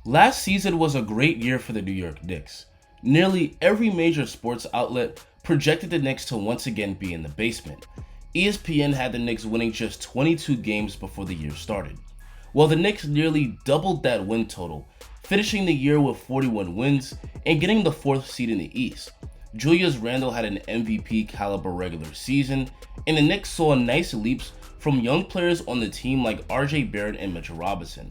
Last season was a great year for the New York Knicks. Nearly every major sports outlet projected the Knicks to once again be in the basement. ESPN had the Knicks winning just 22 games before the year started, while the Knicks nearly doubled that win total, finishing the year with 41 wins and getting the 4th seed in the East. Julius Randle had an MVP caliber regular season, and the Knicks saw nice leaps from young players on the team like RJ Barrett and Mitchell Robertson.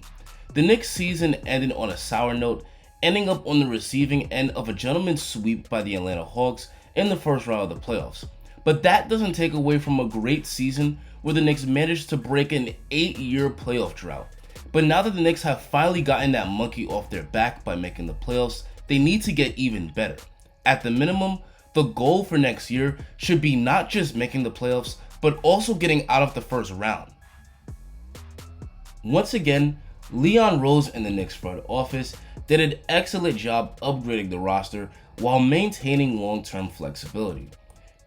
The Knicks season ended on a sour note, ending up on the receiving end of a gentleman's sweep by the Atlanta Hawks in the first round of the playoffs. But that doesn't take away from a great season where the Knicks managed to break an 8-year playoff drought. But now that the Knicks have finally gotten that monkey off their back by making the playoffs, they need to get even better. At the minimum, the goal for next year should be not just making the playoffs, but also getting out of the first round. Once again, Leon Rose and the Knicks front office did an excellent job upgrading the roster while maintaining long-term flexibility.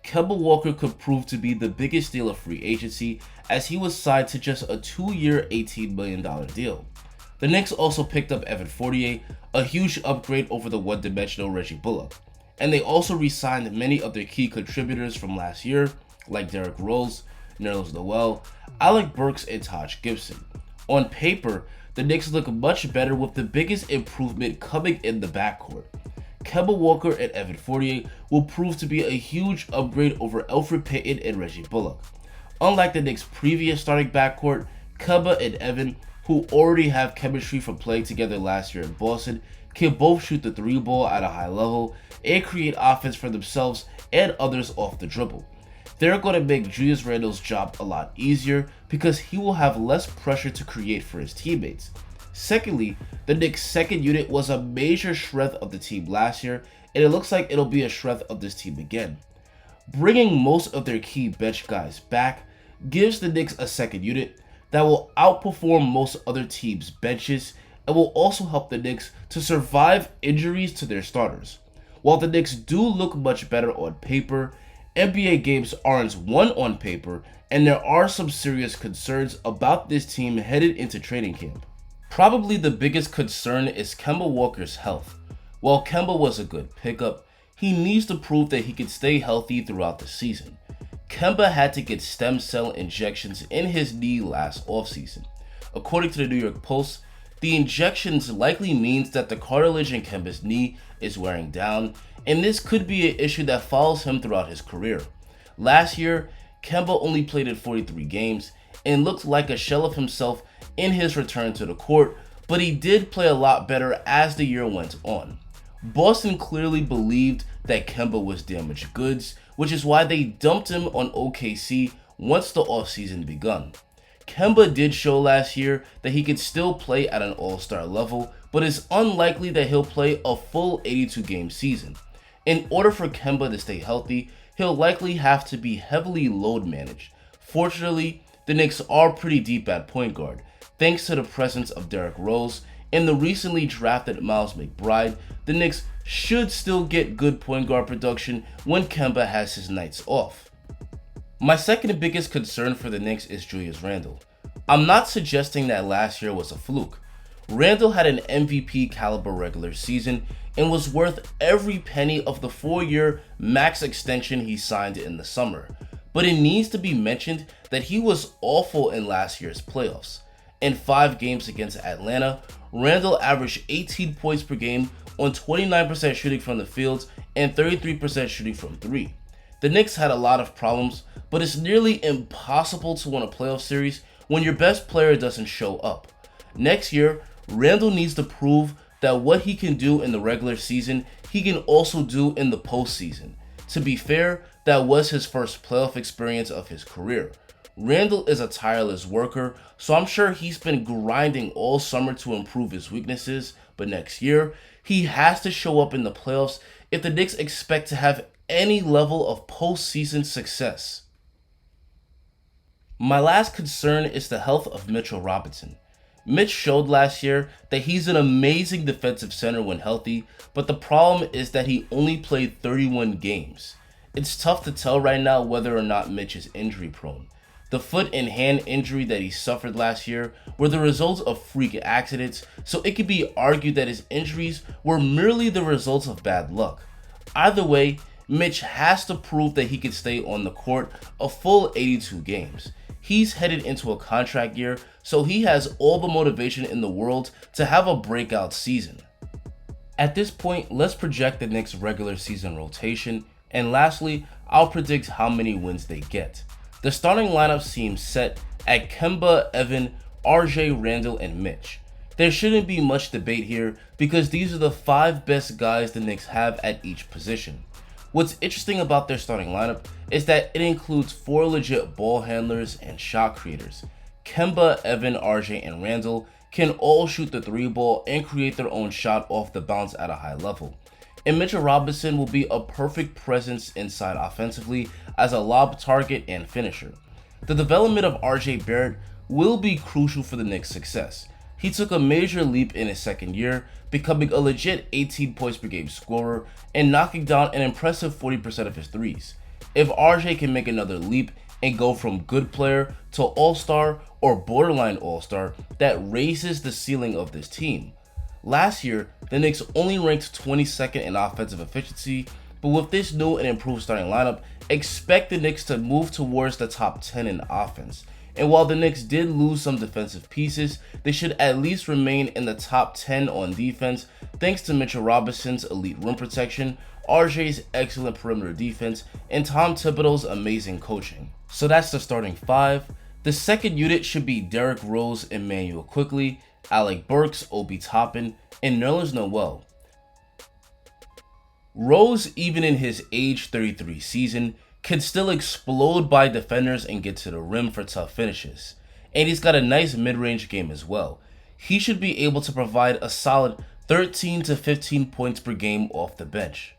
Kemba Walker could prove to be the biggest steal of free agency as he was signed to just a 2-year $18 million deal. The Knicks also picked up Evan Fournier, a huge upgrade over the one-dimensional Reggie Bullock. And they also re-signed many of their key contributors from last year, like Derrick Rose, Nerlens Noel, Alec Burks, and Taj Gibson. On paper, the Knicks look much better with the biggest improvement coming in the backcourt. Kemba Walker and Evan Fournier will prove to be a huge upgrade over Elfrid Payton and Reggie Bullock. Unlike the Knicks' previous starting backcourt, Kemba and Evan, who already have chemistry from playing together last year in Boston, can both shoot the 3 ball at a high level and create offense for themselves and others off the dribble. They're going to make Julius Randle's job a lot easier because he will have less pressure to create for his teammates. Secondly, the Knicks' second unit was a major strength of the team last year, and it looks like it'll be a strength of this team again. Bringing most of their key bench guys back gives the Knicks a second unit that will outperform most other teams' benches and will also help the Knicks to survive injuries to their starters. While the Knicks do look much better on paper, NBA games aren't won on paper, and there are some serious concerns about this team headed into training camp. Probably the biggest concern is Kemba Walker's health. While Kemba was a good pickup, he needs to prove that he can stay healthy throughout the season. Kemba had to get stem cell injections in his knee last offseason. According to the New York Post, the injections likely means that the cartilage in Kemba's knee is wearing down, and this could be an issue that follows him throughout his career. Last year, Kemba only played in 43 games and looked like a shell of himself in his return to the court, but he did play a lot better as the year went on. Boston clearly believed that Kemba was damaged goods, which is why they dumped him on OKC once the offseason begun. Kemba did show last year that he could still play at an all-star level, but it's unlikely that he'll play a full 82-game season. In order for Kemba to stay healthy, he'll likely have to be heavily load managed. Fortunately, the Knicks are pretty deep at point guard, thanks to the presence of Derrick Rose and the recently drafted Miles McBride. The Knicks should still get good point guard production when Kemba has his nights off. My second biggest concern for the Knicks is Julius Randle. I'm not suggesting that last year was a fluke. Randle had an MVP caliber regular season and was worth every penny of the 4-year max extension he signed in the summer. But it needs to be mentioned that he was awful in last year's playoffs. In 5 games against Atlanta, Randle averaged 18 points per game on 29% shooting from the field and 33% shooting from 3. The Knicks had a lot of problems, but it's nearly impossible to win a playoff series when your best player doesn't show up. Next year, Randle needs to prove that what he can do in the regular season, he can also do in the postseason. To be fair, that was his first playoff experience of his career. Randle is a tireless worker, so I'm sure he's been grinding all summer to improve his weaknesses, but next year, he has to show up in the playoffs if the Knicks expect to have any level of postseason success. My last concern is the health of Mitchell Robertson. Mitch showed last year that he's an amazing defensive center when healthy, but the problem is that he only played 31 games. It's tough to tell right now whether or not Mitch is injury prone. The foot and hand injury that he suffered last year were the results of freak accidents, so it could be argued that his injuries were merely the results of bad luck. Either way, Mitch has to prove that he can stay on the court a full 82 games. He's headed into a contract year, so he has all the motivation in the world to have a breakout season. At this point, let's project the Knicks' regular season rotation, and lastly, I'll predict how many wins they get. The starting lineup seems set at Kemba, Evan, RJ, Randle, and Mitch. There shouldn't be much debate here because these are the 5 best guys the Knicks have at each position. What's interesting about their starting lineup is that it includes 4 legit ball handlers and shot creators. Kemba, Evan, RJ, and Randle can all shoot the 3 ball and create their own shot off the bounce at a high level. And Mitchell Robinson will be a perfect presence inside offensively as a lob target and finisher. The development of RJ Barrett will be crucial for the Knicks' success. He took a major leap in his second year, becoming a legit 18 points per game scorer and knocking down an impressive 40% of his threes. If RJ can make another leap and go from good player to all-star or borderline all-star, that raises the ceiling of this team. Last year, the Knicks only ranked 22nd in offensive efficiency, but with this new and improved starting lineup, expect the Knicks to move towards the top 10 in offense. And while the Knicks did lose some defensive pieces, they should at least remain in the top 10 on defense thanks to Mitchell Robinson's elite rim protection, RJ's excellent perimeter defense, and Tom Thibodeau's amazing coaching. So that's the starting 5. The second unit should be Derrick Rose, Immanuel Quickley, Alec Burks, Obi Tophan, and Nerlens Noel. Rose, even in his age 33 season, can still explode by defenders and get to the rim for tough finishes. And he's got a nice mid-range game as well. He should be able to provide a solid 13 to 15 points per game off the bench.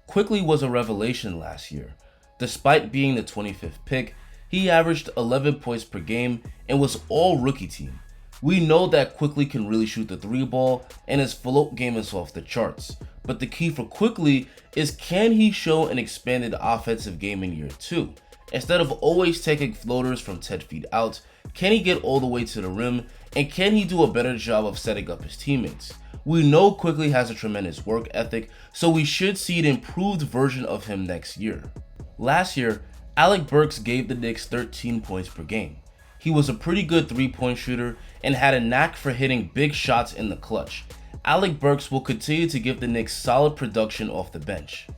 Quickley was a revelation last year. Despite being the 25th pick, he averaged 11 points per game and was all rookie team. We know that Quickley can really shoot the 3 ball and his float game is off the charts. But the key for Quickley is, can he show an expanded offensive game in year 2? Instead of always taking floaters from 10 feet out, can he get all the way to the rim, and can he do a better job of setting up his teammates? We know Quickley has a tremendous work ethic, so we should see an improved version of him next year. Last year, Alec Burks gave the Knicks 13 points per game. He was a pretty good 3-point shooter and had a knack for hitting big shots in the clutch. Alec Burks will continue to give the Knicks solid production off the bench.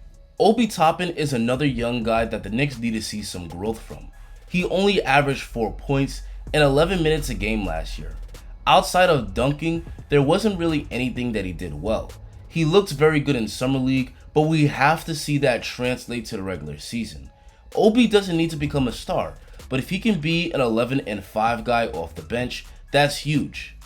Obi Tophan is another young guy that the Knicks need to see some growth from. He only averaged 4 points and 11 minutes a game last year. Outside of dunking, there wasn't really anything that he did well. He looked very good in Summer League, but we have to see that translate to the regular season. Obi doesn't need to become a star, but if he can be an 11-5 guy off the bench, that's huge.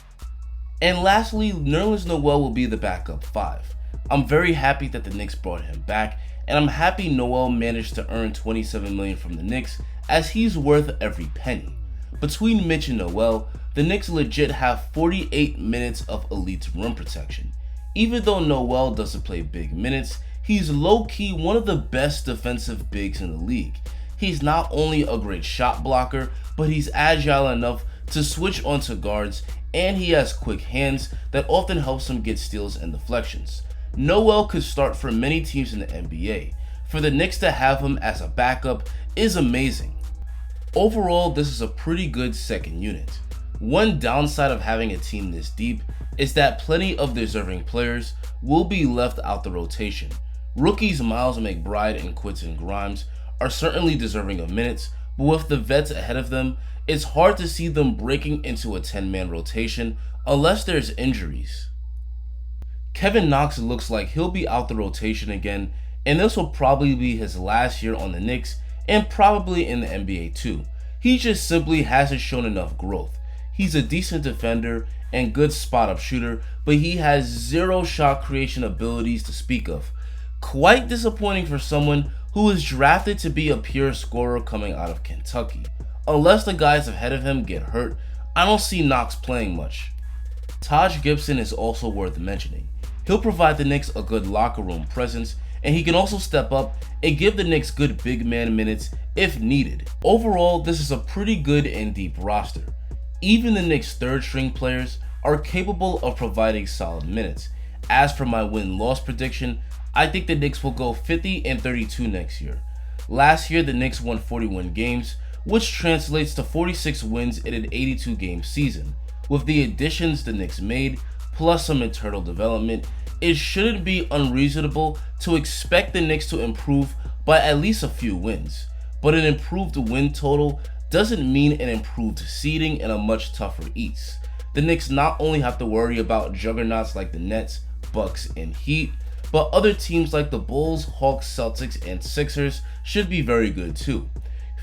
And lastly, Nerlens Noel will be the backup 5. I'm very happy that the Knicks brought him back, and I'm happy Noel managed to earn $27 million from the Knicks, as he's worth every penny. Between Mitch and Noel, the Knicks legit have 48 minutes of elite rim protection. Even though Noel doesn't play big minutes, he's low-key one of the best defensive bigs in the league. He's not only a great shot blocker, but he's agile enough to switch onto guards, and he has quick hands that often helps him get steals and deflections. Noel could start for many teams in the NBA. For the Knicks to have him as a backup is amazing. Overall, this is a pretty good second unit. One downside of having a team this deep is that plenty of deserving players will be left out the rotation. Rookies Miles McBride and Quentin Grimes are certainly deserving of minutes, but with the vets ahead of them, it's hard to see them breaking into a 10-man rotation unless there's injuries. Kevin Knox looks like he'll be out the rotation again, and this will probably be his last year on the Knicks and probably in the NBA too. He just simply hasn't shown enough growth. He's a decent defender and good spot-up shooter, but he has zero shot creation abilities to speak of. Quite disappointing for someone who was drafted to be a pure scorer coming out of Kentucky. Unless the guys ahead of him get hurt, I don't see Knox playing much. Taj Gibson is also worth mentioning. He'll provide the Knicks a good locker room presence and he can also step up and give the Knicks good big man minutes if needed. Overall, this is a pretty good and deep roster. Even the Knicks' third string players are capable of providing solid minutes. As for my win-loss prediction, I think the Knicks will go 50-32 next year. Last year, the Knicks won 41 games, which translates to 46 wins in an 82-game season. With the additions the Knicks made, plus some internal development, it shouldn't be unreasonable to expect the Knicks to improve by at least a few wins. But an improved win total doesn't mean an improved seeding in a much tougher East. The Knicks not only have to worry about juggernauts like the Nets, Bucks, and Heat, but other teams like the Bulls, Hawks, Celtics, and Sixers should be very good too.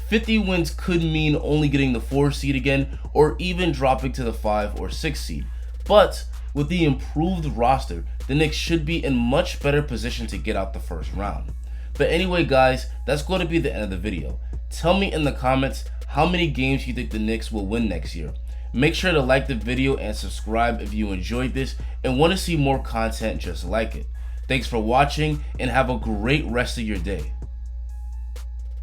50 wins could mean only getting the 4 seed again, or even dropping to the 5 or 6 seed. But with the improved roster, the Knicks should be in much better position to get out the first round. But anyway guys, that's going to be the end of the video. Tell me in the comments how many games you think the Knicks will win next year. Make sure to like the video and subscribe if you enjoyed this and want to see more content just like it. Thanks for watching and have a great rest of your day.